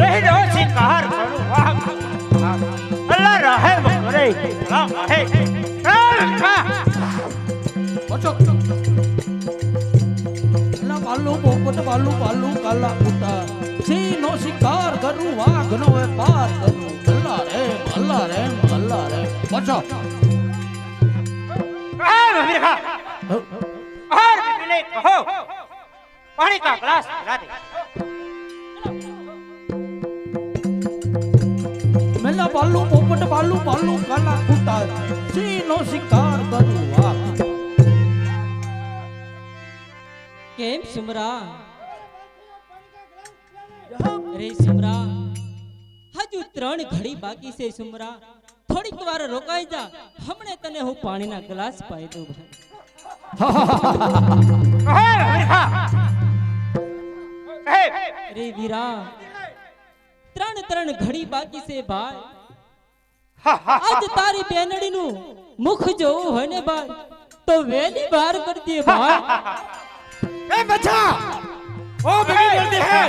સહેજો શિકાર કરું વાહ અલ્લાહ રહેમ કરે સલામ રહે ઓછો અલ્લાહ બાલુ પોપટ બાલુ બાલુ કાલા કુતા સિંહનો શિકાર કરું વાઘનો વેપાર કરું અલ્લાહ રે અલ્લાહ રે અલ્લાહ રે ઓછો મીરા और बिले कहो पानी का ग्लास पिला दे મેલા બાલુ પોપટ બાલુ બાલુ કાલા કુતા સિંહનો શિકાર કરું વાઘ કેમ સુમરા અરે સુમરા હજુ 3 ઘડી બાકી છે સુમરા થોડીક વાર રોકાઈ જા હમણે તને હું પાણીના ગ્લાસ પાઈ દઉં અરે વીરા 3 ઘડી બાકી છે ભાઈ આજ તારી બેનડીનું મુખ જોવું હોય ને ભાઈ તો વેલી બહાર કરી દે ભાઈ ए बच्चा ओ बेटी जल्दी है